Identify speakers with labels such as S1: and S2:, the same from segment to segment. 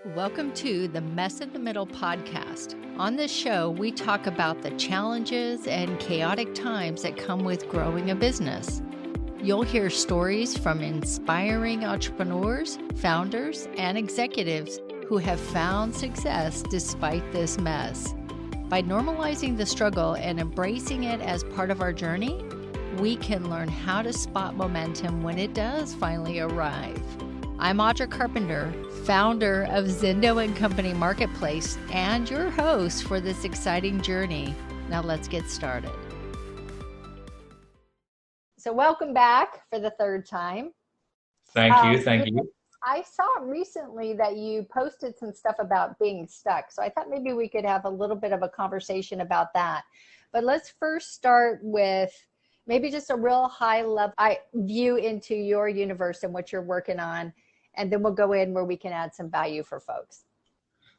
S1: Welcome to the Mess in the Middle podcast. On this show, we talk about the challenges and chaotic times that come with growing a business. You'll hear stories from inspiring entrepreneurs, founders, and executives who have found success despite this mess. By normalizing the struggle and embracing it as part of our journey, we can learn how to spot momentum when it does finally arrive. I'm Audra Carpenter, founder of zindo+co Marketplace and your host for this exciting journey. Now let's get started. So welcome back for the third time.
S2: Thank you.
S1: I saw recently that you posted some stuff about being stuck. So I thought maybe we could have a little bit of a conversation about that. But let's first start with maybe just a real high level view into your universe and what you're working on. And then we'll go in where we can add some value for folks.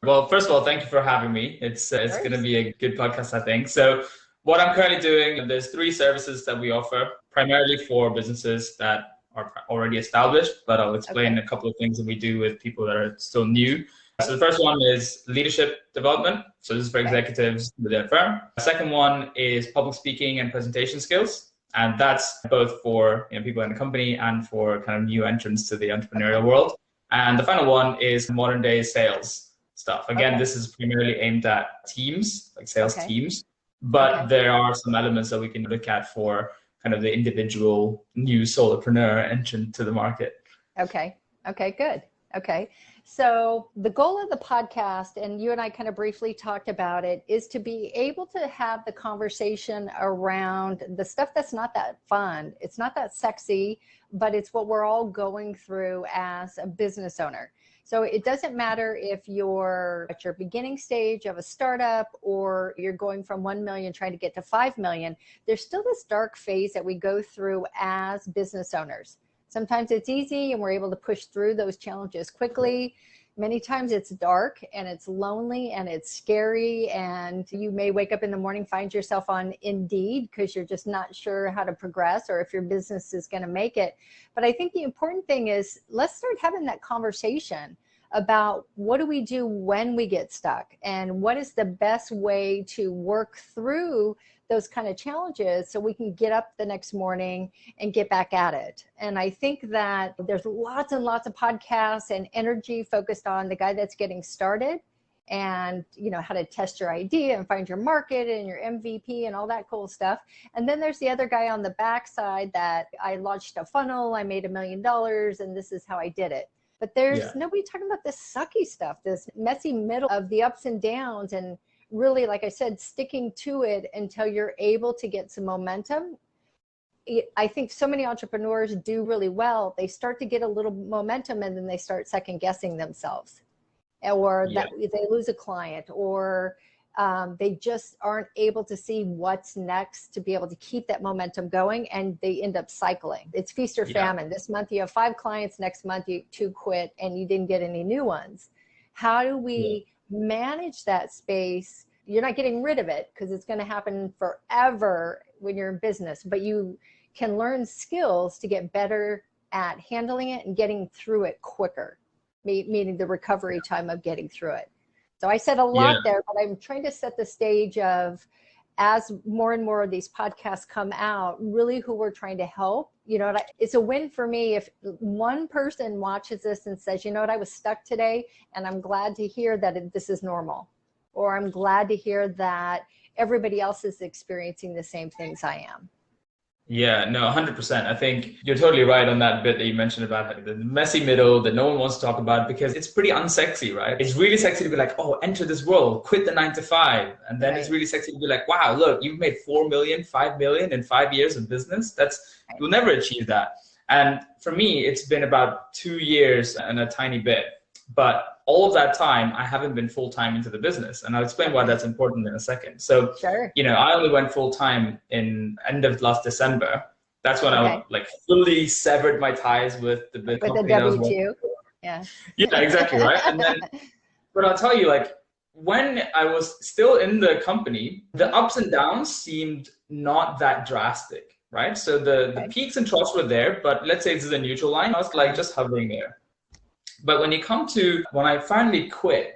S2: Well, first of all, thank you for having me. It's going to be a good podcast, I think. So what I'm currently doing, there's 3 services that we offer, primarily for businesses that are already established, but I'll explain a couple of things that we do with people that are still new. So the first one is leadership development. So this is for executives with their firm. The second one is public speaking and presentation skills. And that's both for people in the company and for kind of new entrants to the entrepreneurial world. And the final one is modern day sales stuff. Again, this is primarily aimed at teams, like sales teams, but there are some elements that we can look at for kind of the individual new solopreneur entrant to the market.
S1: Okay, good. Okay. So the goal of the podcast, and you and I kind of briefly talked about it, is to be able to have the conversation around the stuff that's not that fun. It's not that sexy, but it's what we're all going through as a business owner. So it doesn't matter if you're at your beginning stage of a startup or you're going from 1 million trying to get to 5 million, there's still this dark phase that we go through as business owners. Sometimes it's easy and we're able to push through those challenges quickly. Many times it's dark and it's lonely and it's scary, and you may wake up in the morning, find yourself on Indeed because you're just not sure how to progress or if your business is going to make it. But I think the important thing is let's start having that conversation about what do we do when we get stuck and what is the best way to work through those kind of challenges so we can get up the next morning and get back at it. And I think that there's lots and lots of podcasts and energy focused on the guy that's getting started and how to test your idea and find your market and your MVP and all that cool stuff. And then there's the other guy on the backside that I launched a funnel, I made $1 million, and this is how I did it. But there's nobody talking about this sucky stuff, this messy middle of the ups and downs, and really, like I said, sticking to it until you're able to get some momentum. I think so many entrepreneurs do really well. They start to get a little momentum and then they start second guessing themselves, or that they lose a client, or they just aren't able to see what's next to be able to keep that momentum going, and they end up cycling. It's feast or famine. This month you have 5 clients, next month you 2 quit and you didn't get any new ones. How do we manage that space? You're not getting rid of it because it's going to happen forever when you're in business, but you can learn skills to get better at handling it and getting through it quicker, meaning the recovery time of getting through it. So I said a lot there, but I'm trying to set the stage of, as more and more of these podcasts come out, really who we're trying to help. It's a win for me if one person watches this and says, I was stuck today and I'm glad to hear that this is normal, or I'm glad to hear that everybody else is experiencing the same things I am.
S2: Yeah, no, 100%. I think you're totally right on that bit that you mentioned about the messy middle that no one wants to talk about because it's pretty unsexy, right? It's really sexy to be like, oh, enter this world, quit the 9 to 5. And then it's really sexy to be like, wow, look, you've made 4 million, 5 million in 5 years of business. You'll never achieve that. And for me, it's been about 2 years and a tiny bit. But all of that time, I haven't been full-time into the business. And I'll explain why that's important in a second. So, I only went full-time in end of last December. That's when I fully severed my ties with the company.
S1: With the W2. Yeah,
S2: exactly, right? And then, but I'll tell you, when I was still in the company, the ups and downs seemed not that drastic, right? So the peaks and troughs were there, but let's say this is a neutral line. I was just hovering there. But when I finally quit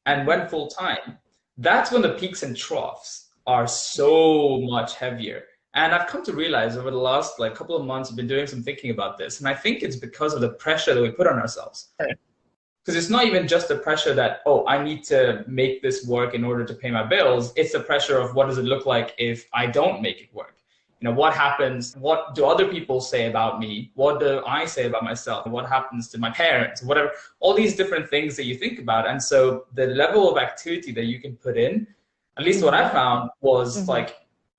S2: and went full time, that's when the peaks and troughs are so much heavier. And I've come to realize over the last couple of months, I've been doing some thinking about this. And I think it's because of the pressure that we put on ourselves. Because it's not even just the pressure that, oh, I need to make this work in order to pay my bills. It's the pressure of what does it look like if I don't make it work? What happens? What do other people say about me? What do I say about myself? What happens to my parents? Whatever, all these different things that you think about. And so the level of activity that you can put in, at least what I found was I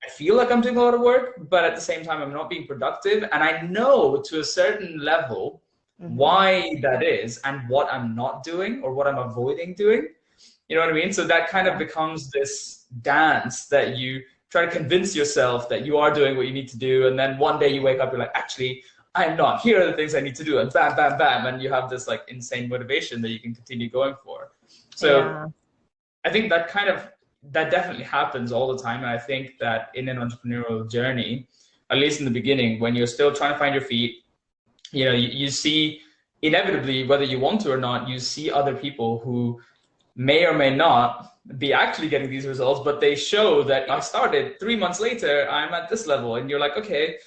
S2: feel like I'm doing a lot of work, but at the same time, I'm not being productive. And I know to a certain level why that is and what I'm not doing or what I'm avoiding doing. You know what I mean? So that kind of becomes this dance that you try to convince yourself that you are doing what you need to do. And then one day you wake up, you're like, actually, I'm not. Here are the things I need to do. And bam, bam, bam. And you have this insane motivation that you can continue going for. So I think that definitely happens all the time. And I think that in an entrepreneurial journey, at least in the beginning, when you're still trying to find your feet, you see inevitably, whether you want to or not, you see other people who may or may not be actually getting these results, but they show that I started 3 months later, I'm at this level. And you're like, okay,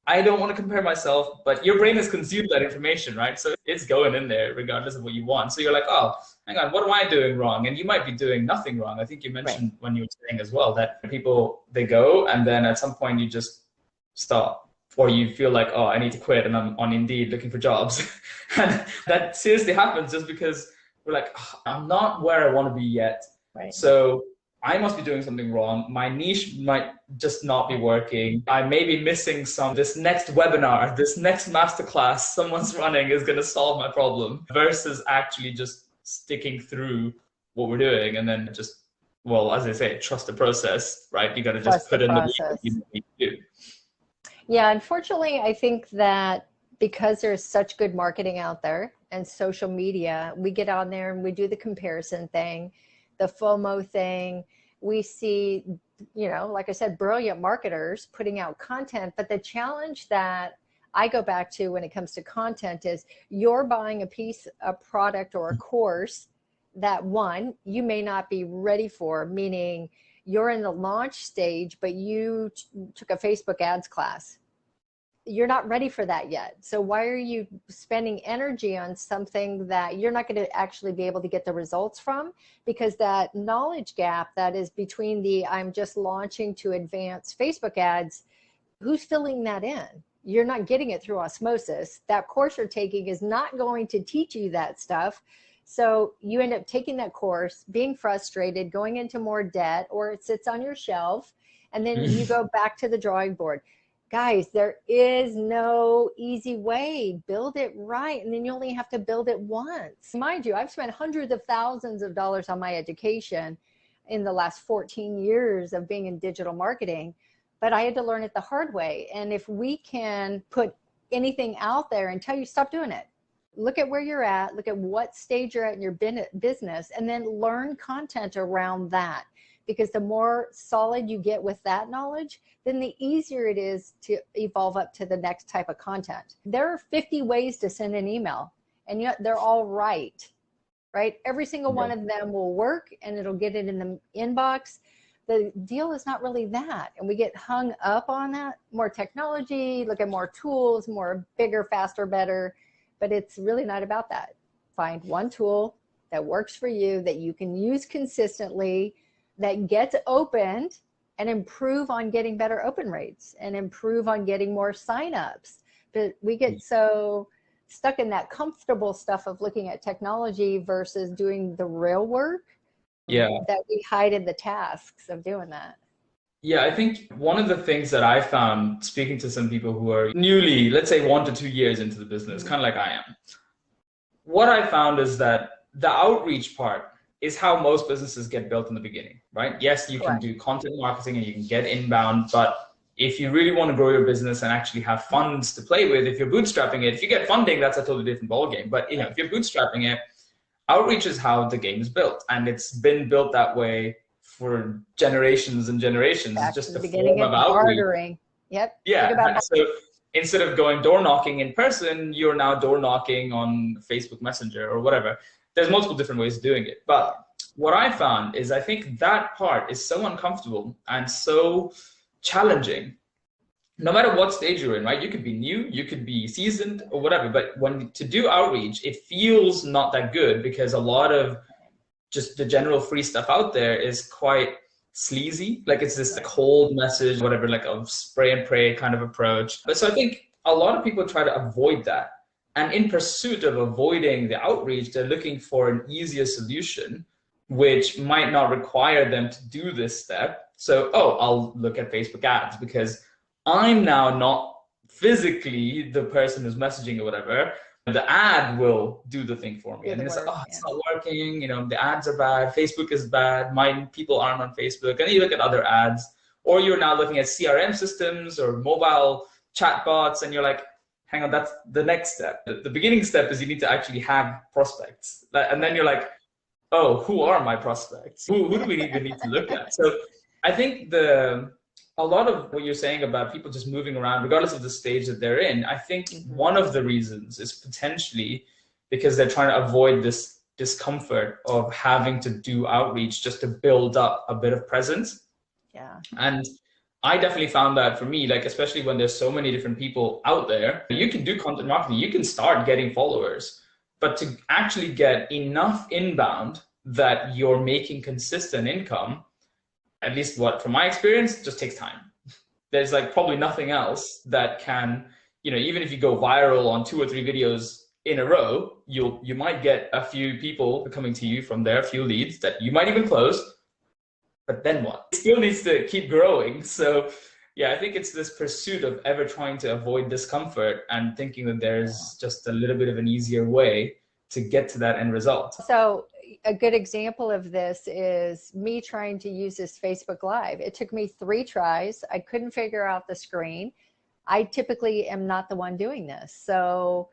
S2: I don't want to compare myself, but your brain has consumed that information, right? So it's going in there regardless of what you want. So you're like, oh, hang on, what am I doing wrong? And you might be doing nothing wrong. I think you mentioned when you were saying as well that people, they go and then at some point you just stop. Or you feel like, oh, I need to quit and I'm on Indeed looking for jobs. And that seriously happens just because we're like, oh, I'm not where I want to be yet. Right. So I must be doing something wrong. My niche might just not be working. I may be missing this next webinar, this next masterclass someone's running is going to solve my problem versus actually just sticking through what we're doing. And then just, well, as I say, trust the process, right? You got to just put in the work you need to do.
S1: Yeah, unfortunately, I think that because there's such good marketing out there and social media, we get on there and we do the comparison thing, the FOMO thing. We see, like I said, brilliant marketers putting out content. But the challenge that I go back to when it comes to content is you're buying a product or a course that you may not be ready for, meaning you're in the launch stage, but you took a Facebook ads class. You're not ready for that yet. So why are you spending energy on something that you're not going to actually be able to get the results from? Because that knowledge gap that is between I'm just launching to advanced Facebook ads, who's filling that in? You're not getting it through osmosis. That course you're taking is not going to teach you that stuff. So you end up taking that course, being frustrated, going into more debt, or it sits on your shelf, and then you go back to the drawing board. Guys, there is no easy way. Build it right, and then you only have to build it once. Mind you, I've spent hundreds of thousands of dollars on my education in the last 14 years of being in digital marketing, but I had to learn it the hard way. And if we can put anything out there and tell you, stop doing it. Look at where you're at, look at what stage you're at in your business, and then learn content around that. Because the more solid you get with that knowledge, then the easier it is to evolve up to the next type of content. There are 50 ways to send an email, and yet they're all right? Every single one of them will work, and it'll get it in the inbox. The deal is not really that. And we get hung up on that. More technology, look at more tools, more bigger, faster, better. But it's really not about that. Find one tool that works for you, that you can use consistently, that gets opened, and improve on getting better open rates and improve on getting more signups. But we get so stuck in that comfortable stuff of looking at technology versus doing the real work that we hide in the tasks of doing that.
S2: Yeah, I think one of the things that I found speaking to some people who are newly, let's say 1 to 2 years into the business, kind of like I am, what I found is that the outreach part is how most businesses get built in the beginning, right? Yes, you can do content marketing and you can get inbound, but if you really want to grow your business and actually have funds to play with, if you're bootstrapping it, if you get funding, that's a totally different ballgame. But if you're bootstrapping it, outreach is how the game is built. And it's been built that way for generations and generations. It's just the beginning of outreach.
S1: Yep.
S2: Yeah. instead of going door knocking in person, you're now door knocking on Facebook Messenger or whatever. There's multiple different ways of doing it. But what I found is I think that part is so uncomfortable and so challenging. No matter what stage you're in, right? You could be new, you could be seasoned or whatever, but when to do outreach, it feels not that good because a lot of just the general free stuff out there is quite sleazy. Like it's this cold message, whatever, like a spray and pray kind of approach. But so I think a lot of people try to avoid that. And in pursuit of avoiding the outreach, they're looking for an easier solution, which might not require them to do this step. So, oh, I'll look at Facebook ads because I'm now not physically the person who's messaging or whatever. The ad will do the thing for me. And it's like, oh, it's not working. You know, the ads are bad. Facebook is bad. My people aren't on Facebook. And you look at other ads, or you're now looking at CRM systems or mobile chatbots, and you're like, hang on, that's the next step. The beginning step is you need to actually have prospects. And then you're like, oh, who are my prospects? Who do we even need to look at? So I think a lot of what you're saying about people just moving around, regardless of the stage that they're in, I think one of the reasons is potentially because they're trying to avoid this discomfort of having to do outreach just to build up a bit of presence.
S1: Yeah.
S2: And I definitely found that for me, like, especially when there's so many different people out there, you can do content marketing, you can start getting followers, but to actually get enough inbound that you're making consistent income, at least from my experience, just takes time. There's like probably nothing else that can, you know, even if you go viral on 2 or 3 videos in a row, you might get a few people coming to you from there, a few leads that you might even close, but then what? It still needs to keep growing. So yeah, I think it's this pursuit of ever trying to avoid discomfort and thinking that there's just a little bit of an easier way to get to that end result.
S1: So a good example of this is me trying to use this Facebook Live. It took me 3 tries. I couldn't figure out the screen. I typically am not the one doing this. So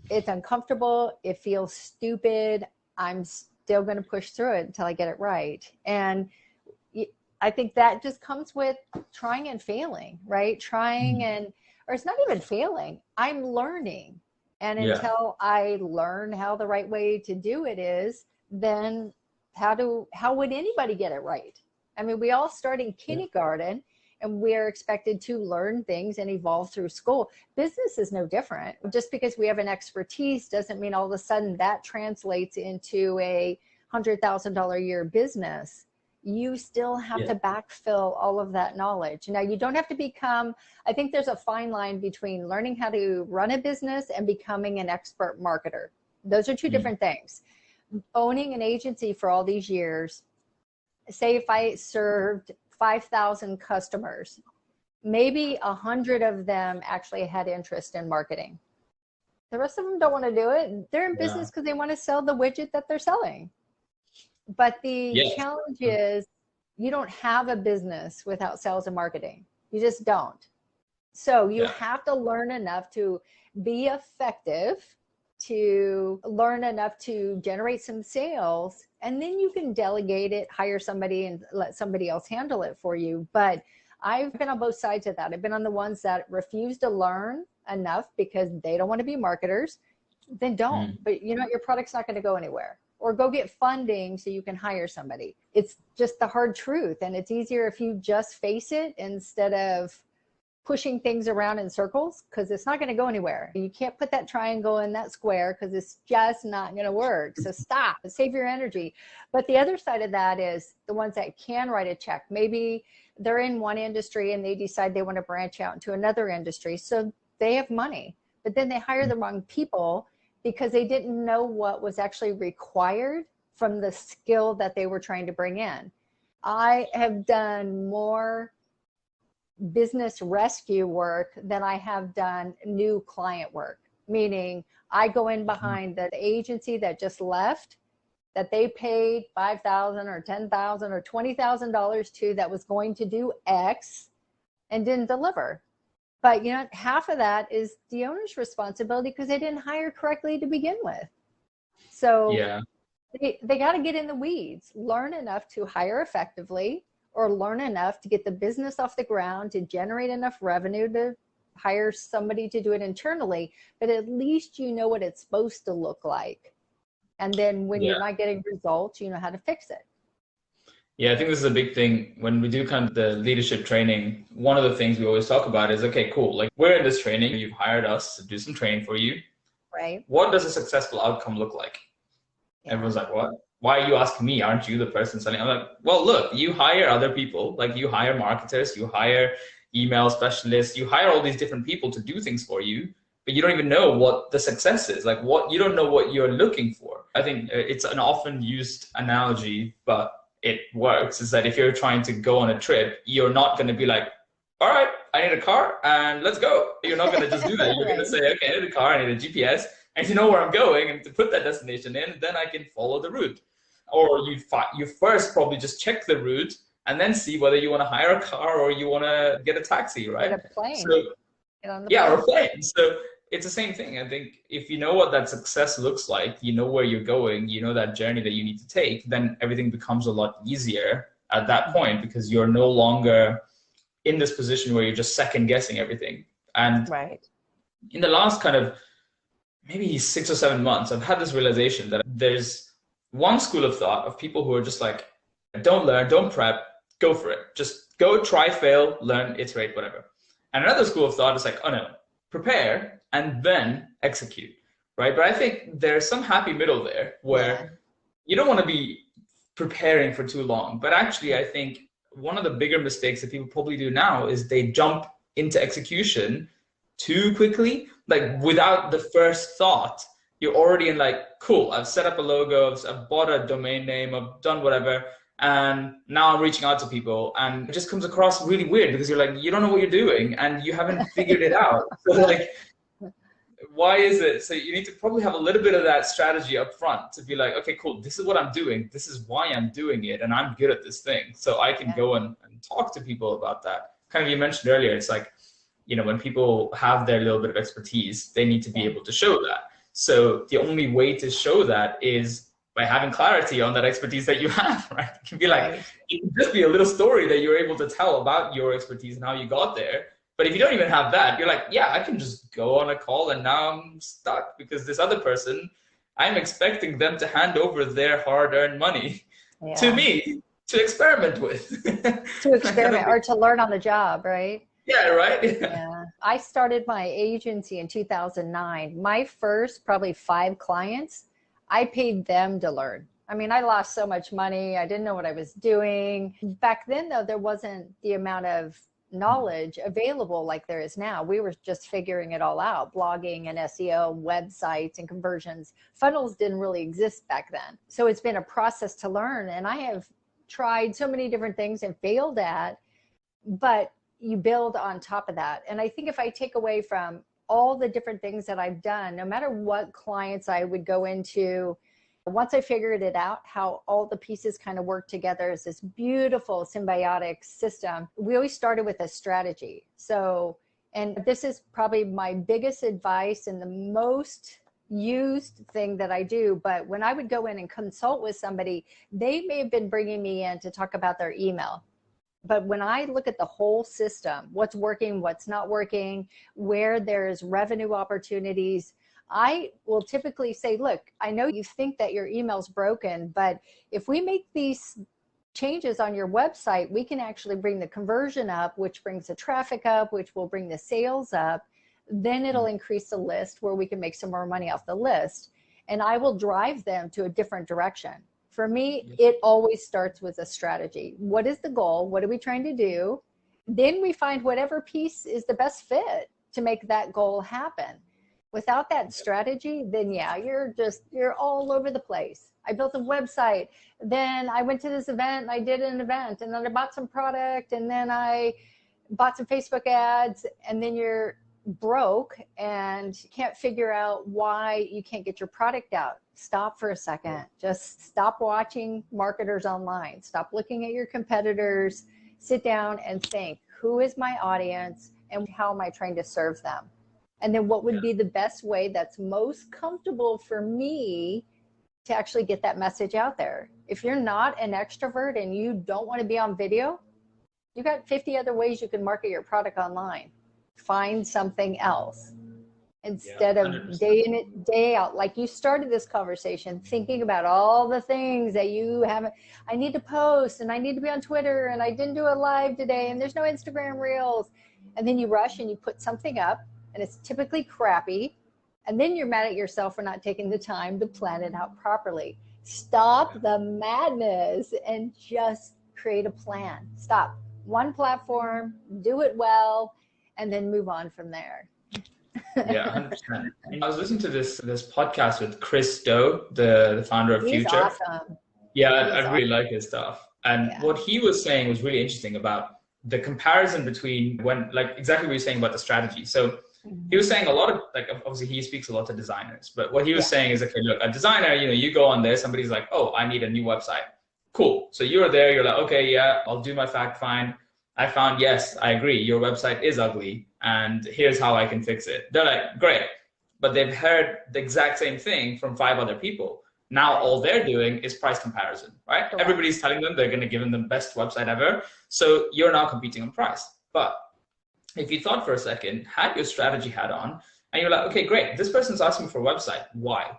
S1: it's uncomfortable. It feels stupid. I'm still going to push through it until I get it right. And I think that just comes with trying and failing, right? Trying or it's not even failing. I'm learning. And until I learn how the right way to do it is, then how would anybody get it right? I mean, we all start in kindergarten and we're expected to learn things and evolve through school. Business is no different. Just because we have an expertise doesn't mean all of a sudden that translates into a $100,000 a year business. You still have to backfill all of that knowledge. Now, you don't have to become, I think there's a fine line between learning how to run a business and becoming an expert marketer. Those are 2 different things. Owning an agency for all these years, say if I served 5,000 customers, maybe 100 of them actually had interest in marketing. The rest of them don't want to do it. They're in business because they want to sell the widget that they're selling. But the challenge is you don't have a business without sales and marketing. You just don't. So you have to learn enough to be effective, to learn enough to generate some sales, and then you can delegate it, hire somebody and let somebody else handle it for you. But I've been on both sides of that. I've been on the ones that refuse to learn enough because they don't want to be marketers. Then don't. But you know, your product's not going to go anywhere. Or go get funding so you can hire somebody. It's just the hard truth. And it's easier if you just face it instead of pushing things around in circles, because it's not going to go anywhere. You can't put that triangle in that square because it's just not going to work. So stop, save your energy. But the other side of that is the ones that can write a check. Maybe they're in one industry and they decide they want to branch out into another industry. So they have money, but then they hire the wrong people because they didn't know what was actually required from the skill that they were trying to bring in. I have done more business rescue work than I have done new client work, meaning I go in behind the agency that just left, that they paid $5,000 or $10,000 or $20,000 to, that was going to do X and didn't deliver. But you know, half of that is the owner's responsibility because they didn't hire correctly to begin with. So they got to get in the weeds, learn enough to hire effectively, or learn enough to get the business off the ground to generate enough revenue to hire somebody to do it internally, but at least you know what it's supposed to look like. And then when you're not getting results, you know how to fix it.
S2: Yeah, I think this is a big thing when we do kind of the leadership training. One of the things we always talk about is, okay, cool. Like, we're in this training. You've hired us to do some training for you.
S1: Right.
S2: What does a successful outcome look like? Yeah. Everyone's like, what? Why are you asking me? Aren't you the person selling? I'm like, well, look, you hire other people. Like, you hire marketers, you hire email specialists, you hire all these different people to do things for you, but you don't even know what the success is. Like, you don't know what you're looking for. I think it's an often used analogy, but it works, is that if you're trying to go on a trip, you're not going to be like, all right, I need a car and let's go. You're not going to just do that. You're going to say, okay, I need a car, I need a GPS, and you know where I'm going, and to put that destination in, then I can follow the route. Or you first probably just check the route and then see whether you want to hire a car or you want to get a taxi, right?
S1: Get a plane.
S2: So,
S1: yeah,
S2: or a plane. So it's the same thing. I think if you know what that success looks like, you know where you're going, you know that journey that you need to take, then everything becomes a lot easier at that point, because you're no longer in this position where you're just second guessing everything. And in the last kind of maybe 6 or 7 months, I've had this realization that there's one school of thought of people who are just like, don't learn, don't prep, go for it. Just go, try, fail, learn, iterate, whatever. And another school of thought is like, oh no, prepare and then execute, right? But I think there's some happy middle there where you don't want to be preparing for too long. But actually, I think one of the bigger mistakes that people probably do now is they jump into execution too quickly, like without the first thought. You're already in like, cool, I've set up a logo, I've bought a domain name, I've done whatever, and now I'm reaching out to people, and it just comes across really weird because you're like, you don't know what you're doing and you haven't figured it out. So like, why is it? So you need to probably have a little bit of that strategy up front to be like, okay, cool, this is what I'm doing, this is why I'm doing it, and I'm good at this thing. So I can go and talk to people about that. Kind of, you mentioned earlier, it's like, you know, when people have their little bit of expertise, they need to be able to show that. So the only way to show that is by having clarity on that expertise that you have, right? It can be like, it can just be a little story that you're able to tell about your expertise and how you got there. But if you don't even have that, you're like, yeah, I can just go on a call and now I'm stuck because this other person, I'm expecting them to hand over their hard-earned money to me to experiment with.
S1: To experiment or to learn on the job, right?
S2: Yeah, right?
S1: Yeah. I started my agency in 2009. My first probably 5 clients, I paid them to learn. I mean, I lost so much money. I didn't know what I was doing. Back then, though, there wasn't the amount of knowledge available like there is now. We were just figuring it all out, blogging and SEO, websites and conversions. Funnels didn't really exist back then. So it's been a process to learn. And I have tried so many different things and failed at, but you build on top of that. And I think if I take away from all the different things that I've done, no matter what clients I would go into, once I figured it out, how all the pieces kind of work together as this beautiful symbiotic system, we always started with a strategy. So, and this is probably my biggest advice and the most used thing that I do, but when I would go in and consult with somebody, they may have been bringing me in to talk about their email. But when I look at the whole system, what's working, what's not working, where there's revenue opportunities, I will typically say, look, I know you think that your email's broken, but if we make these changes on your website, we can actually bring the conversion up, which brings the traffic up, which will bring the sales up. Then it'll increase the list where we can make some more money off the list. And I will drive them to a different direction. For me, it always starts with a strategy. What is the goal? What are we trying to do? Then we find whatever piece is the best fit to make that goal happen. Without that strategy, then yeah, you're all over the place. I built a website, then I went to this event and I did an event, and then I bought some product, and then I bought some Facebook ads, and then you're broke and can't figure out why you can't get your product out. Stop for a second. Just stop watching marketers online. Stop looking at your competitors. Sit down and think, who is my audience and how am I trying to serve them? And then what would be the best way that's most comfortable for me to actually get that message out there? If you're not an extrovert and you don't want to be on video, you've got 50 other ways you can market your product online. find something else instead
S2: Yeah,
S1: of
S2: 100%.
S1: day in, day out. Like you started this conversation thinking about all the things that you haven't, I need to post and I need to be on Twitter and I didn't do a live today and there's no Instagram reels. And then you rush and you put something up and it's typically crappy. And then you're mad at yourself for not taking the time to plan it out properly. Stop the madness and just create a plan. Stop. One platform, do it well, and then move on from there.
S2: Yeah, 100%. I was listening to this podcast with Chris Do, the founder of
S1: He's
S2: Future.
S1: awesome.
S2: Yeah, I really like his stuff. And
S1: Yeah.
S2: what he was saying was really interesting about the comparison between when, like exactly what you're saying about the strategy. So he was saying a lot of, like, obviously he speaks a lot to designers, but what he was saying is, okay, look, a designer, you know, you go on there, somebody's like, oh, I need a new website. Cool. So you're there, you're like, okay, yeah, I'll do my fact find. I found, yes, I agree, your website is ugly and here's how I can fix it. They're like, great. But they've heard the exact same thing from 5 other people. Now all they're doing is price comparison, right? Correct. Everybody's telling them they're going to give them the best website ever. So you're now competing on price. But if you thought for a second, had your strategy hat on, and you're like, okay, great, this person's asking for a website. Why?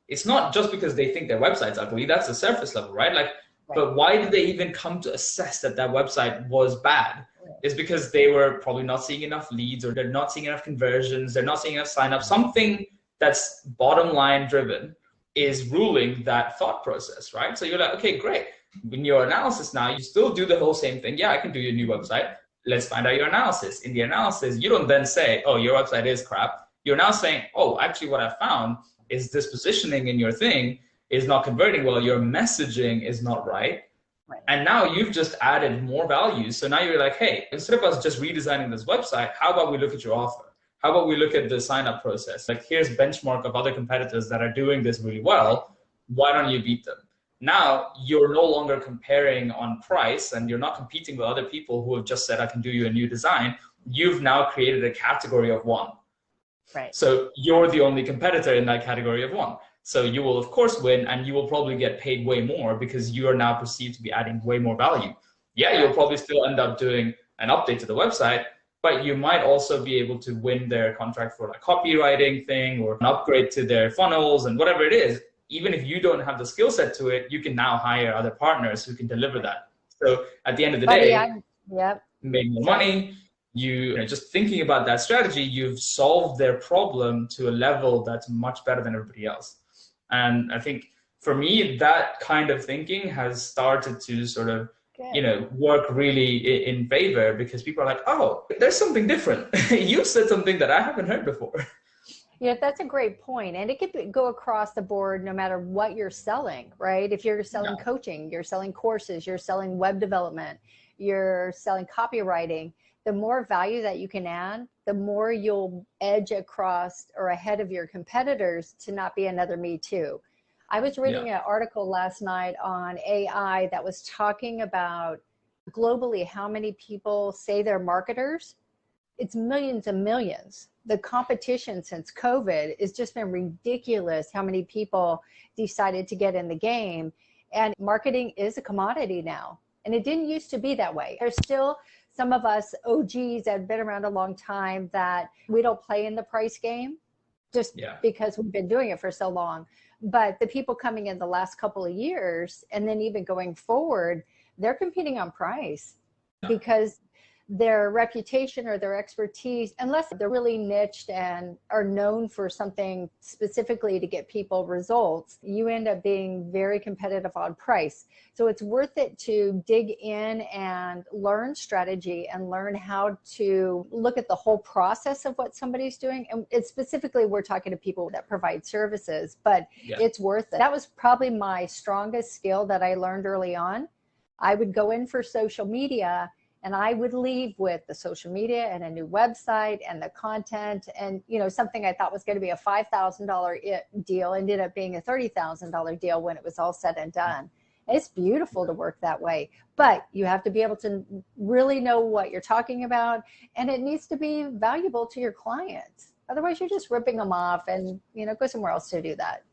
S2: It's not just because they think their website's ugly. That's the surface level, right? Like, but why did they even come to assess that that website was bad? It's because they were probably not seeing enough leads, or they're not seeing enough conversions, they're not seeing enough signups. Something that's bottom line driven is ruling that thought process, right? So you're like, okay, great. In your analysis now, you still do the whole same thing. Yeah, I can do your new website. Let's find out your analysis. In the analysis, you don't then say, oh, your website is crap. You're now saying, oh, actually what I found is this positioning in your thing is not converting well. Your messaging is not right. And now you've just added more value. So now you're like, hey, instead of us just redesigning this website, how about we look at your offer? How about we look at the sign up process? Like, here's benchmark of other competitors that are doing this really well. Why don't you beat them? Now you're no longer comparing on price and you're not competing with other people who have just said, I can do you a new design. You've now created a category of one. Right. So you're the only competitor in that category of one. So you will of course win, and you will probably get paid way more because you are now perceived to be adding way more value. Yeah, you'll probably still end up doing an update to the website, but you might also be able to win their contract for like copywriting thing or an upgrade to their funnels and whatever it is. Even if you don't have the skill set to it, you can now hire other partners who can deliver that. So at the end of the day, make more money. You know, just thinking about that strategy, you've solved their problem to a level that's much better than everybody else. And I think for me, that kind of thinking has started to sort of, you know, work really in favor, because people are like, oh, there's something different. You said something that I haven't heard before.
S1: Yeah, that's a great point. And it could go across the board no matter what you're selling, right? If you're selling coaching, you're selling courses, you're selling web development, you're selling copywriting, the more value that you can add, the more you'll edge across or ahead of your competitors to not be another me too. I was reading an article last night on AI that was talking about globally how many people say they're marketers. It's millions and millions. The competition since COVID has just been ridiculous how many people decided to get in the game. And marketing is a commodity now. And it didn't used to be that way. There's still some of us OGs that have been around a long time that we don't play in the price game just because we've been doing it for so long. But the people coming in the last couple of years and then even going forward, they're competing on price because their reputation or their expertise, unless they're really niched and are known for something specifically to get people results, you end up being very competitive on price. So it's worth it to dig in and learn strategy and learn how to look at the whole process of what somebody's doing. And it's specifically, we're talking to people that provide services, but it's worth it. That was probably my strongest skill that I learned early on. I would go in for social media and I would leave with the social media and a new website and the content, and you know, something I thought was going to be a $5,000 deal ended up being a $30,000 deal when it was all said and done. It's beautiful to work that way, but you have to be able to really know what you're talking about, and it needs to be valuable to your clients. Otherwise, you're just ripping them off, and you know, go somewhere else to do that.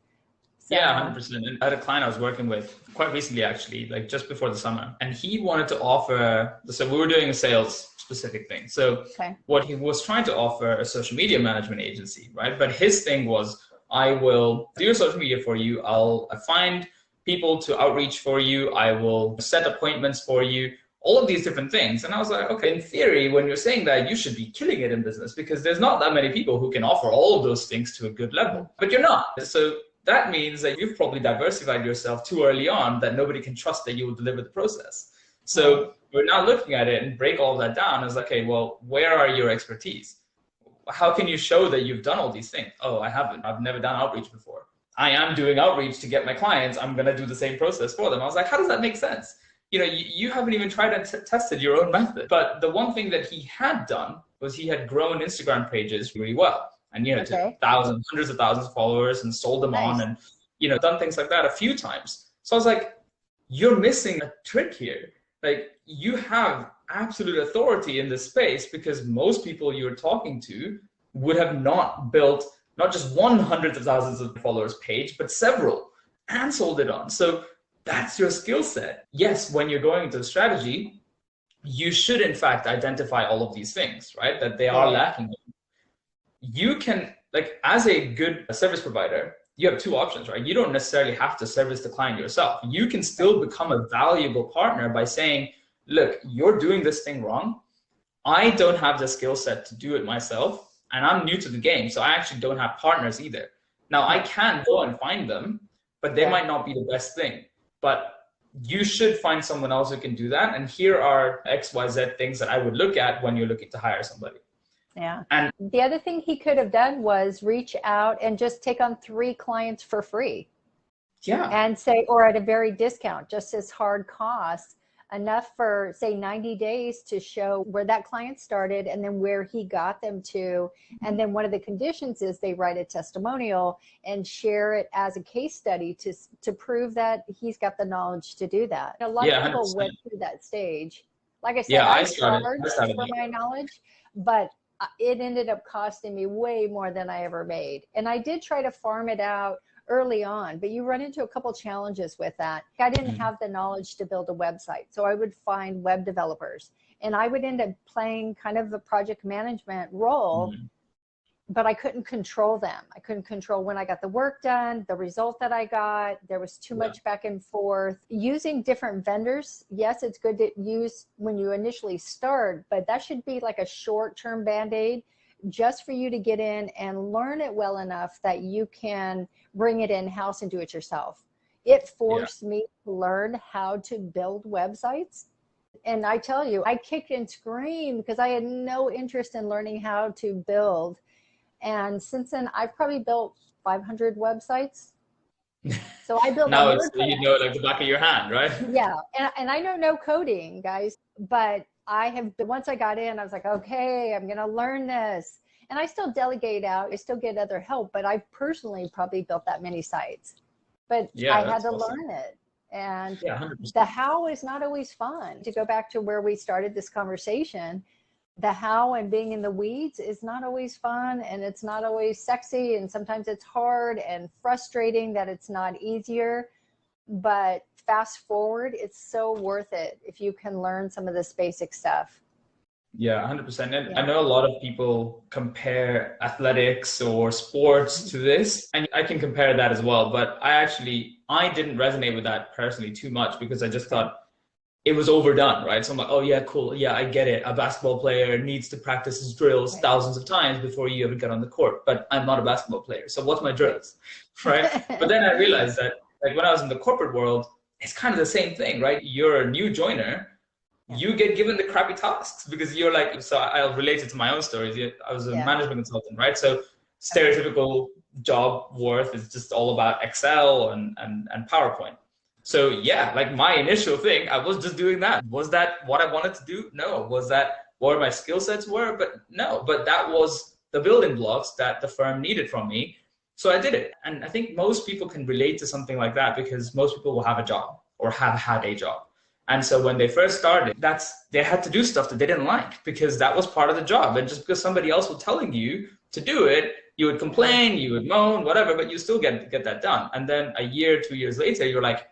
S1: So,
S2: yeah, 100%. And I had a client I was working with quite recently, actually, like just before the summer, and he wanted to offer, so we were doing a sales specific thing. So what he was trying to offer a social media management agency, right? But his thing was, I will do your social media for you. I'll find people to outreach for you. I will set appointments for you, all of these different things. And I was like, okay, in theory, when you're saying that, you should be killing it in business because there's not that many people who can offer all of those things to a good level, but you're not. So that means that you've probably diversified yourself too early on that nobody can trust that you will deliver the process. So we're now looking at it and break all of that down. It's like, okay, well, where are your expertise? How can you show that you've done all these things? Oh, I haven't. I've never done outreach before. I am doing outreach to get my clients. I'm going to do the same process for them. I was like, how does that make sense? You know, you haven't even tried and tested your own method. But the one thing that he had done was he had grown Instagram pages really well. And, you know, to thousands, hundreds of thousands of followers and sold them on and, you know, done things like that a few times. So I was like, you're missing a trick here. Like, you have absolute authority in this space because most people you're talking to would have not built not just one hundreds of thousands of followers page, but several and sold it on. So that's your skill set. Yes, when you're going into the strategy, you should in fact identify all of these things, right? That they are lacking. You can, like, as a good service provider, you have two options, right? You don't necessarily have to service the client yourself. You can still become a valuable partner by saying, look, you're doing this thing wrong. I don't have the skill set to do it myself. And I'm new to the game, so I actually don't have partners either. Now, I can go and find them, but they might not be the best thing. But you should find someone else who can do that. And here are XYZ things that I would look at when you're looking to hire somebody.
S1: Yeah. And the other thing he could have done was reach out and just take on 3 clients for free.
S2: Yeah.
S1: And say, or at a very discount, just as hard costs, enough for, say, 90 days to show where that client started and then where he got them to. And then one of the conditions is they write a testimonial and share it as a case study to prove that he's got the knowledge to do that. A lot of people
S2: 100%.
S1: went through that stage. Like I said, I charged for my knowledge, but it ended up costing me way more than I ever made. And I did try to farm it out early on, but you run into a couple challenges with that. I didn't have the knowledge to build a website. So I would find web developers and I would end up playing kind of a project management role, but I couldn't control them. I couldn't control when I got the work done, the result that I got. There was too much back and forth. Using different vendors, yes, it's good to use when you initially start, but that should be like a short-term Band-Aid just for you to get in and learn it well enough that you can bring it in-house and do it yourself. It forced me to learn how to build websites. And I tell you, I kicked and screamed because I had no interest in learning how to build. And since then, I've probably built 500 websites. So I built
S2: now it's, you know, like the back of your hand, right?
S1: Yeah. And I know no coding, guys, but I have, once I got in, I was like, okay, I'm going to learn this. And I still delegate out. I still get other help, but I personally probably built that many sites. But I had to learn it. And the how is not always fun. To go back to where we started this conversation, the how and being in the weeds is not always fun, and it's not always sexy, and sometimes it's hard and frustrating that it's not easier. But fast forward, it's so worth it if you can learn some of this basic stuff.
S2: Yeah, 100%. And I know a lot of people compare athletics or sports to this, and I can compare that as well. But I didn't resonate with that personally too much because I just thought it was overdone, right? So I'm like, oh yeah, cool. Yeah, I get it. A basketball player needs to practice his drills thousands of times before you ever get on the court. But I'm not a basketball player. So what's my drills, right? But then I realized that, like, when I was in the corporate world, it's kind of the same thing, right? You're a new joiner. You get given the crappy tasks because you're like, so I'll relate it to my own stories. I was a management consultant, right? So stereotypical job worth is just all about Excel and PowerPoint. So yeah, like my initial thing, I was just doing that. Was that what I wanted to do? No. Was that what my skill sets were? But no, but that was the building blocks that the firm needed from me. So I did it. And I think most people can relate to something like that because most people will have a job or have had a job. And so when they first started, they had to do stuff that they didn't like because that was part of the job. And just because somebody else was telling you to do it You would complain, you would moan, whatever, but you still get that done. And then a year, 2 years later, you're like,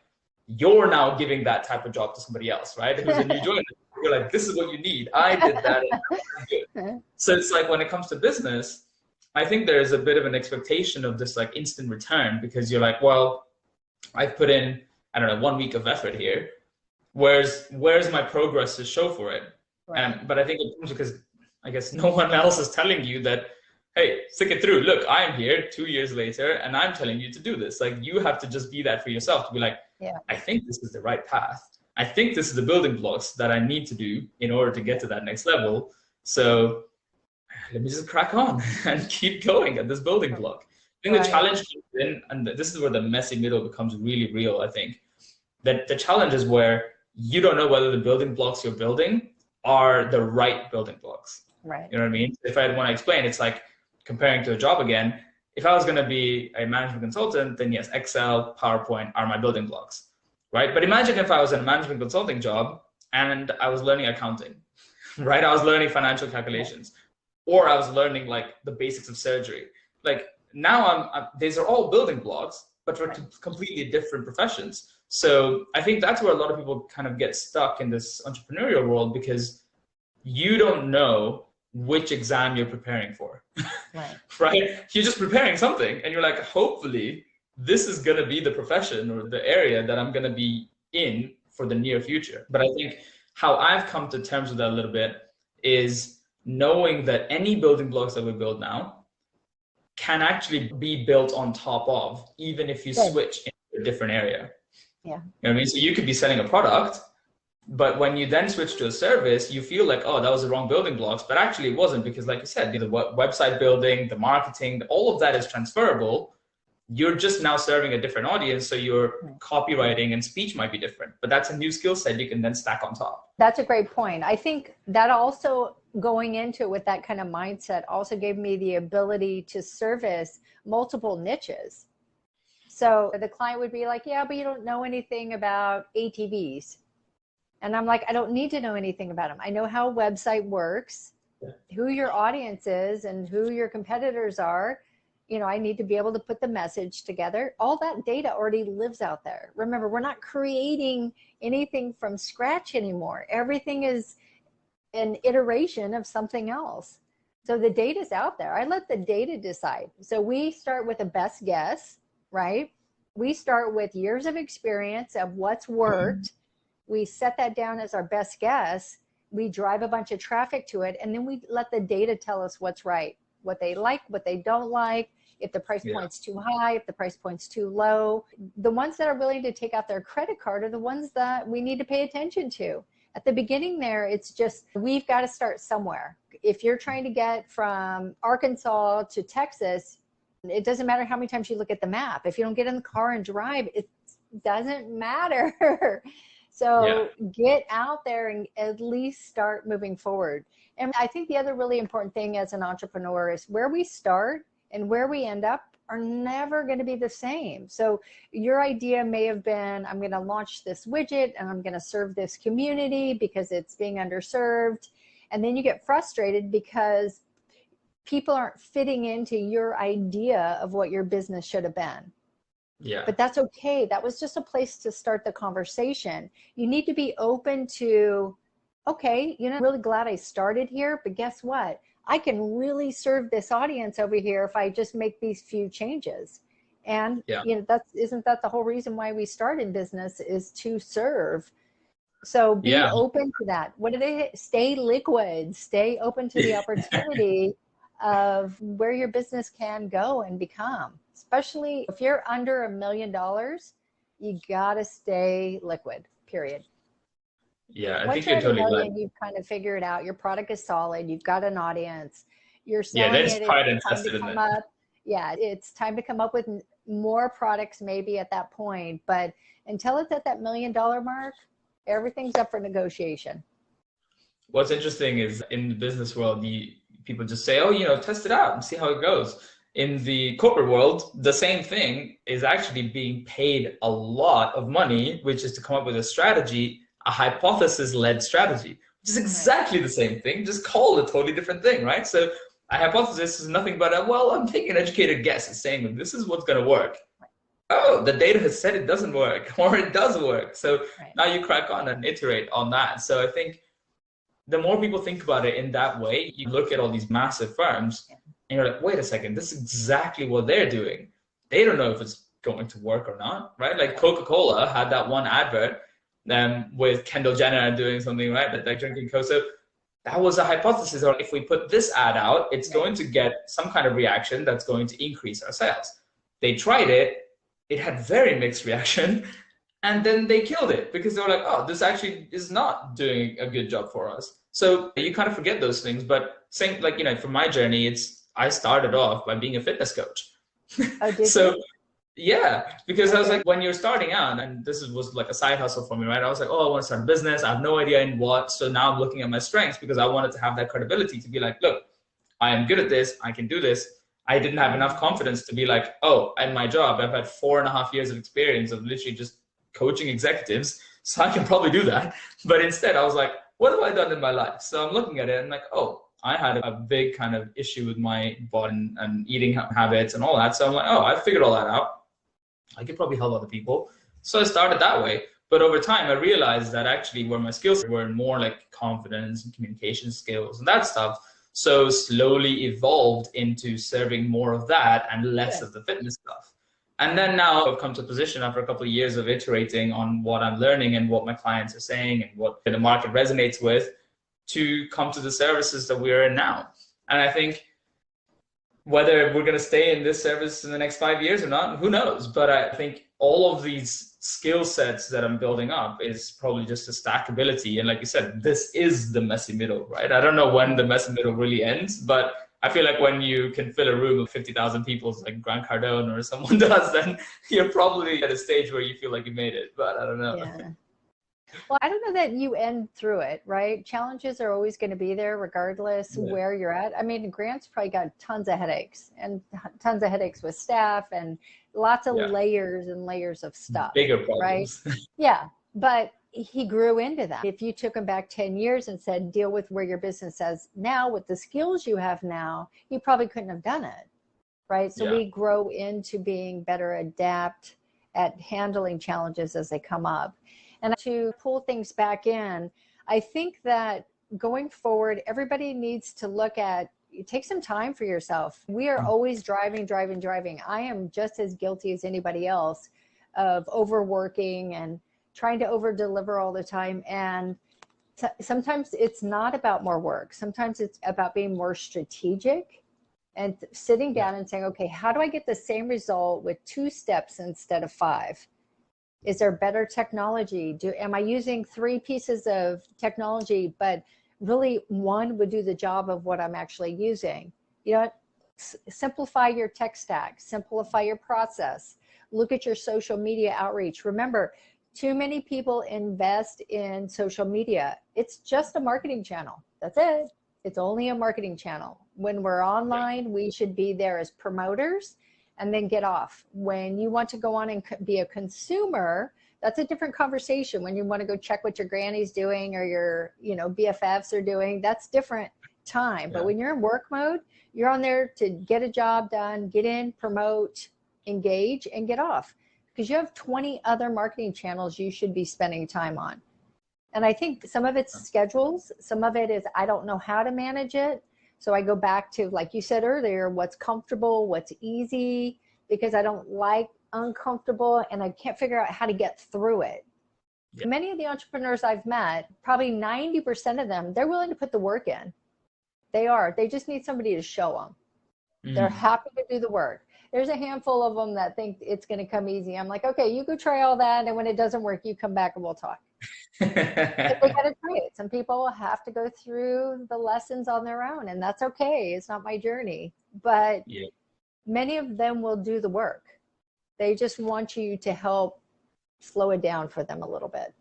S2: you're now giving that type of job to somebody else, right? Who's a new joiner. You're like, this is what you need. I did that. And I'm good. So it's like when it comes to business, I think there's a bit of an expectation of this like instant return, because you're like, well, I've put in, I don't know, 1 week of effort here. Where's my progress to show for it? Right. But I think it comes because I guess no one else is telling you that, hey, stick it through. Look, I'm here 2 years later and I'm telling you to do this. Like, you have to just be that for yourself, to be like, I think this is the right path. I think this is the building blocks that I need to do in order to get to that next level. So let me just crack on and keep going at this building block. I think the challenge comes in, and this is where the messy middle becomes really real, I think, that the challenge is where you don't know whether the building blocks you're building are the right building blocks. Right. You know what I mean? If I want to explain, it's like comparing to a job again. If I was going to be a management consultant, then yes, Excel, PowerPoint are my building blocks, right? But imagine if I was in a management consulting job and I was learning accounting, right? I was learning financial calculations, or I was learning like the basics of surgery. Like now these are all building blocks, but for completely different professions. So I think that's where a lot of people kind of get stuck in this entrepreneurial world, because you don't know which exam you're preparing for, right? You're just preparing something and you're like, hopefully this is going to be the profession or the area that I'm going to be in for the near future. But I think how I've come to terms with that a little bit is knowing that any building blocks that we build now can actually be built on top of, even if you switch into a different area. Yeah. You know what I mean? So you could be selling a product, but when you then switch to a service, you feel like, oh, that was the wrong building blocks, but actually it wasn't, because like you said, the website building, the marketing, all of that is transferable. You're just now serving a different audience, so your copywriting and speech might be different, but that's a new skill set you can then stack on top.
S1: That's a great point. I think that also going into it with that kind of mindset also gave me the ability to service multiple niches. So the client would be like, yeah, but you don't know anything about ATVs. And I'm like, I don't need to know anything about them. I know how a website works, who your audience is and who your competitors are. You know, I need to be able to put the message together. All that data already lives out there. Remember, we're not creating anything from scratch anymore. Everything is an iteration of something else. So the data's out there. I let the data decide. So we start with a best guess, right? We start with years of experience of what's worked. We set that down as our best guess. We drive a bunch of traffic to it, and then we let the data tell us what's right, what they like, what they don't like, if the price point's too high, if the price point's too low. The ones that are willing to take out their credit card are the ones that we need to pay attention to. At the beginning there, it's just, we've got to start somewhere. If you're trying to get from Arkansas to Texas, it doesn't matter how many times you look at the map. If you don't get in the car and drive, it doesn't matter. So get out there and at least start moving forward. And I think the other really important thing as an entrepreneur is where we start and where we end up are never going to be the same. So your idea may have been, I'm going to launch this widget and I'm going to serve this community because it's being underserved. And then you get frustrated because people aren't fitting into your idea of what your business should have been. Yeah. But that's okay. That was just a place to start the conversation. You need to be open to, okay, you know, I'm really glad I started here, but guess what? I can really serve this audience over here if I just make these few changes. And you know, isn't that the whole reason why we started business, is to serve? So be open to that. What did they stay liquid, stay open to the opportunity of where your business can go and become. Especially if you're under $1 million, you gotta stay liquid, period.
S2: Yeah, I
S1: Once
S2: think you're totally right.
S1: You've kind of figured out your product is solid, you've got an audience, you're selling it,
S2: tried and tested in it.
S1: Yeah, it's time to come up with more products maybe at that point, but until it's at that $1 million mark, everything's up for negotiation.
S2: What's interesting is in the business world, people just say, oh, you know, test it out and see how it goes. In the corporate world, the same thing is actually being paid a lot of money, which is to come up with a strategy, a hypothesis-led strategy, which is exactly the same thing, just call it a totally different thing, right? So a hypothesis is nothing but I'm taking an educated guess and saying that this is what's going to work. Oh, the data has said it doesn't work, or it does work. So now you crack on and iterate on that. So I think the more people think about it in that way, you look at all these massive firms and you're like, wait a second, this is exactly what they're doing. They don't know if it's going to work or not, right? Like Coca-Cola had that one advert with Kendall Jenner doing something, right? Like drinking Coke. So that was a hypothesis, or if we put this ad out, it's going to get some kind of reaction that's going to increase our sales. They tried it. It had very mixed reaction, and then they killed it because they were like, oh, this actually is not doing a good job for us. So you kind of forget those things. But same, like, from my journey, I started off by being a fitness coach.
S1: Oh, did
S2: so
S1: you?
S2: Yeah, because I was like, when you're starting out, and this was like a side hustle for me, right? I was like, oh, I want to start a business. I have no idea in what. So now I'm looking at my strengths because I wanted to have that credibility to be like, look, I am good at this. I can do this. I didn't have enough confidence to be like, oh, at my job, I've had 4.5 years of experience of literally just coaching executives, so I can probably do that. But instead, I was like, what have I done in my life? So I'm looking at it and like, oh, I had a big kind of issue with my body and eating habits and all that. So I'm like, oh, I figured all that out. I could probably help other people. So I started that way. But over time, I realized that actually where my skills were more like confidence and communication skills and that stuff. So slowly evolved into serving more of that and less of the fitness stuff. And then now I've come to a position after a couple of years of iterating on what I'm learning and what my clients are saying and what the market resonates with to come to the services that we're in now. And I think whether we're going to stay in this service in the next 5 years or not, who knows? But I think all of these skill sets that I'm building up is probably just a stackability. And like you said, this is the messy middle, right? I don't know when the messy middle really ends, but I feel like when you can fill a room of 50,000 people like Grant Cardone or someone does, then you're probably at a stage where you feel like you made it, but I don't know.
S1: Yeah. Well, I don't know that you end through it, right? Challenges are always going to be there regardless where you're at. I mean, Grant's probably got tons of headaches and tons of headaches with staff and lots of layers and layers of stuff.
S2: Bigger problems.
S1: Right? Yeah. But he grew into that. If you took him back 10 years and said, deal with where your business is now with the skills you have now, you probably couldn't have done it. Right. So we grow into being better adapt at handling challenges as they come up. And to pull things back in, I think that going forward, everybody needs to look at, take some time for yourself. We are always driving. I am just as guilty as anybody else of overworking and trying to over deliver all the time. And sometimes it's not about more work. Sometimes it's about being more strategic and sitting down and saying, okay, how do I get the same result with 2 steps instead of 5? Is there better technology? Am I using 3 pieces of technology, but really one would do the job of what I'm actually using? You know, simplify your tech stack, simplify your process, look at your social media outreach. Remember, too many people invest in social media. It's just a marketing channel. That's it. It's only a marketing channel. When we're online, we should be there as promoters and then get off. When you want to go on and be a consumer, that's a different conversation. When you want to go check what your granny's doing or your, BFFs are doing, that's different time. But when you're in work mode, you're on there to get a job done, get in, promote, engage, and get off. Because you have 20 other marketing channels you should be spending time on. And I think some of it's schedules, some of it is I don't know how to manage it. So I go back to, like you said earlier, what's comfortable, what's easy, because I don't like uncomfortable and I can't figure out how to get through it. Yeah. Many of the entrepreneurs I've met, probably 90% of them, they're willing to put the work in. They are. They just need somebody to show them. They're happy to do the work. There's a handful of them that think it's going to come easy. I'm like, okay, you go try all that. And when it doesn't work, you come back and we'll talk. But they got to try it. Some people have to go through the lessons on their own, and that's okay. It's not my journey. But many of them will do the work. They just want you to help slow it down for them a little bit,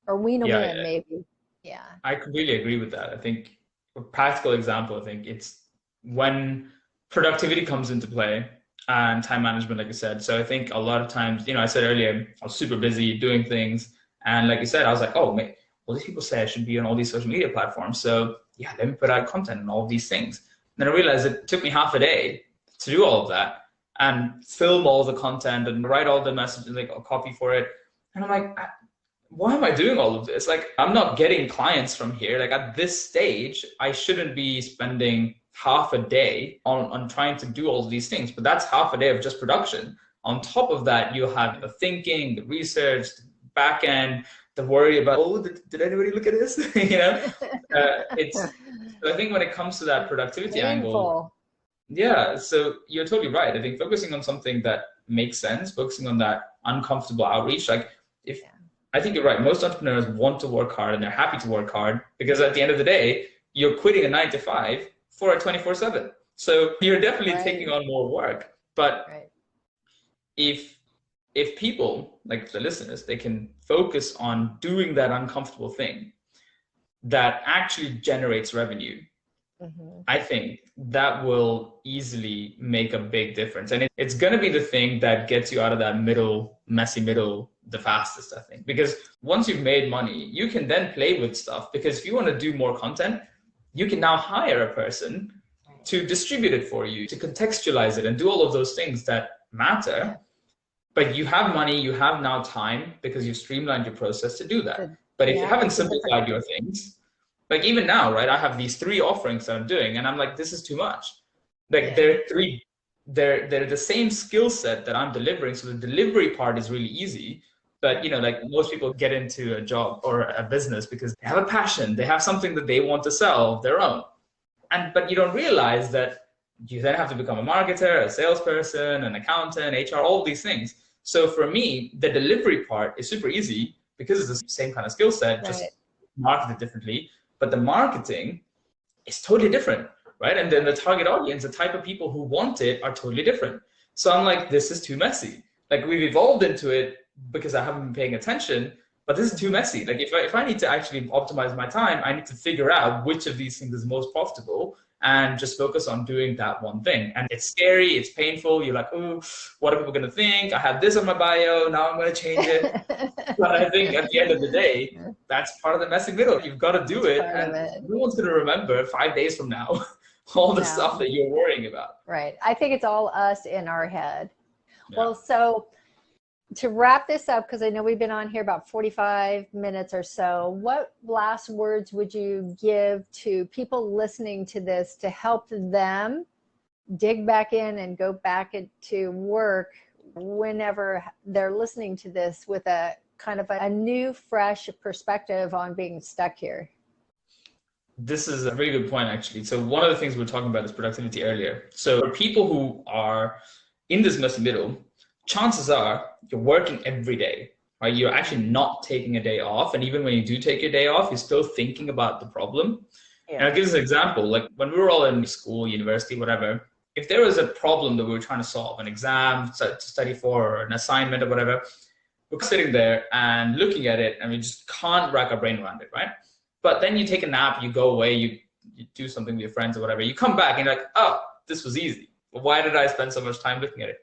S1: or wean them in, maybe. Yeah. I
S2: completely agree with that. I think a practical example, I think it's when productivity comes into play and time management, like you said. So I think a lot of times, I said earlier, I was super busy doing things. And like you said, I was like, oh, mate, all these people say I should be on all these social media platforms. So yeah, let me put out content on all of these things. Then I realized it took me half a day to do all of that and film all the content and write all the messages, like a copy for it. And I'm like, why am I doing all of this? Like, I'm not getting clients from here. Like, at this stage, I shouldn't be spending half a day on trying to do all of these things, but that's half a day of just production. On top of that, you have the thinking, the research, the back end, the worry about, oh, did anybody look at this? You know, I think when it comes to that productivity angle, yeah, so you're totally right. I think focusing on something that makes sense, focusing on that uncomfortable outreach, like I think you're right. Most entrepreneurs want to work hard and they're happy to work hard because at the end of the day, you're quitting a 9 to 5 for a 24/7. So you're definitely taking on more work. But if people, like the listeners, they can focus on doing that uncomfortable thing that actually generates revenue, I think that will easily make a big difference. And it's going to be the thing that gets you out of that messy middle the fastest, I think. Because once you've made money, you can then play with stuff. Because if you want to do more content, you can now hire a person to distribute it for you, to contextualize it and do all of those things that matter. But you have money, you have now time because you've streamlined your process to do that. But if you haven't simplified your things, like even now, right, I have these 3 offerings that I'm doing and I'm like, this is too much. Like they're the same skill set that I'm delivering. So the delivery part is really easy. But, you know, like most people get into a job or a business because they have a passion, they have something that they want to sell of their own. But you don't realize that you then have to become a marketer, a salesperson, an accountant, HR, all these things. So for me, the delivery part is super easy because it's the same kind of skill set, just marketed differently. But the marketing is totally different, right? And then the target audience, the type of people who want it are totally different. So I'm like, this is too messy. Like we've evolved into it because I haven't been paying attention, but this is too messy. Like if I need to actually optimize my time, I need to figure out which of these things is most profitable and just focus on doing that one thing. And it's scary, it's painful. You're like, oh, what are people going to think? I have this on my bio, now I'm going to change it. But I think at the end of the day, that's part of the messy middle. You've got to do it. And no one's going to remember 5 days from now all the stuff that you're worrying about.
S1: Right. I think it's all us in our head. Yeah. Well, so to wrap this up, because I know we've been on here about 45 minutes or so, what last words would you give to people listening to this to help them dig back in and go back into work whenever they're listening to this with a kind of a new, fresh perspective on being stuck here?
S2: This is a very good point, actually. So one of the things we were talking about is productivity earlier. So for people who are in this messy middle, chances are you're working every day, right? You're actually not taking a day off. And even when you do take a day off, you're still thinking about the problem. Yeah. And I'll give you an example. Like when we were all in school, university, whatever, if there was a problem that we were trying to solve, an exam to study for, or an assignment or whatever, we're sitting there and looking at it and we just can't rack our brain around it, right? But then you take a nap, you go away, you do something with your friends or whatever, you come back and you're like, oh, this was easy. Why did I spend so much time looking at it?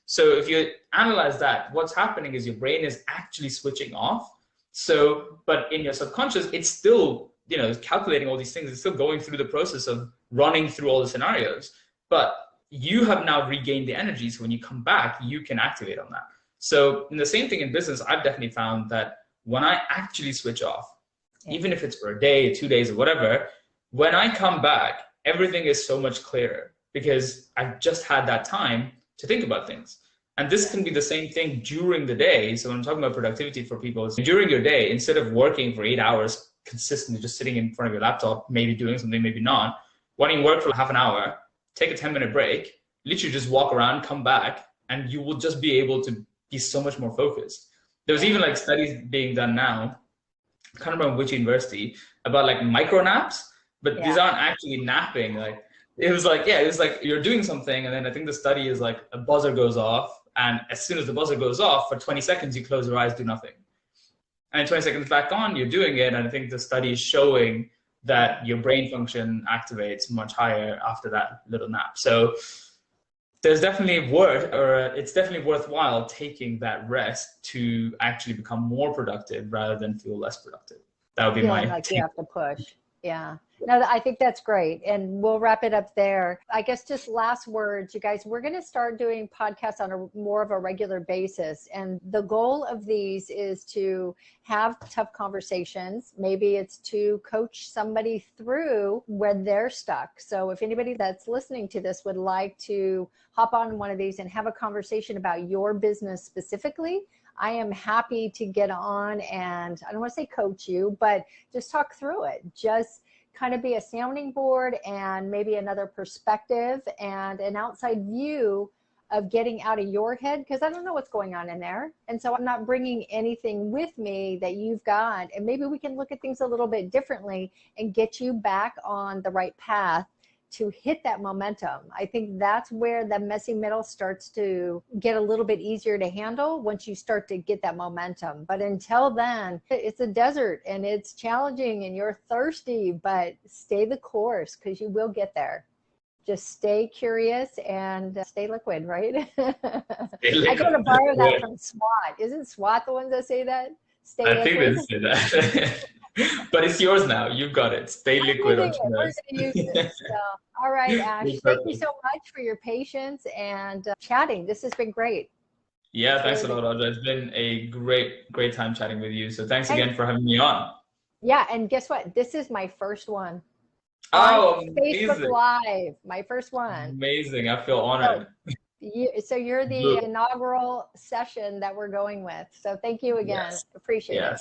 S2: So if you analyze that, what's happening is your brain is actually switching off. So, but in your subconscious, it's still, you know, calculating all these things. It's still going through the process of running through all the scenarios. But you have now regained the energy. So when you come back, you can activate on that. So in the same thing in business, I've definitely found that when I actually switch off, even if it's for a day, 2 days or whatever, when I come back, everything is so much clearer because I've just had that time to think about things. And this can be the same thing during the day. So when I'm talking about productivity for people, it's during your day, instead of working for 8 hours consistently, just sitting in front of your laptop, maybe doing something, maybe not, why don't you work for half an hour, take a 10-minute break, literally just walk around, come back, and you will just be able to be so much more focused. There's even like studies being done now, I can't remember which university, about like micro naps, but these aren't actually napping. Like it was like you're doing something, and then I think the study is like a buzzer goes off, and as soon as the buzzer goes off, for 20 seconds you close your eyes, do nothing, and 20 seconds back on, you're doing it. And I think the study is showing that your brain function activates much higher after that little nap. So there's definitely it's definitely worthwhile taking that rest to actually become more productive rather than feel less productive. That would be my
S1: like you have to push. Yeah. No, I think that's great. And we'll wrap it up there. I guess just last words, you guys, we're going to start doing podcasts on a more of a regular basis. And the goal of these is to have tough conversations. Maybe it's to coach somebody through where they're stuck. So if anybody that's listening to this would like to hop on one of these and have a conversation about your business specifically, I am happy to get on and I don't want to say coach you, but just talk through it. Just kind of be a sounding board and maybe another perspective and an outside view of getting out of your head, because I don't know what's going on in there. And so I'm not bringing anything with me that you've got. And maybe we can look at things a little bit differently and get you back on the right path to hit that momentum. I think that's where the messy middle starts to get a little bit easier to handle once you start to get that momentum. But until then, it's a desert and it's challenging and you're thirsty, but stay the course because you will get there. Just stay curious and stay liquid, right? I got to borrow that from SWAT. Isn't SWAT the ones that say that? Stay liquid.
S2: I think they say that. But it's yours now. You've got it. Stay liquid.
S1: We're going to use it. So, all right, Ash. Thank you so much for your patience and chatting. This has been great.
S2: Yeah, thanks a lot, Audra. It's been a great time chatting with you. So thanks again for having me on.
S1: Yeah, and guess what? This is my first one.
S2: Oh,
S1: Facebook Live, my first one.
S2: Amazing. I feel honored.
S1: So you're the inaugural session that we're going with. So thank you again.
S2: Yes.
S1: Appreciate it.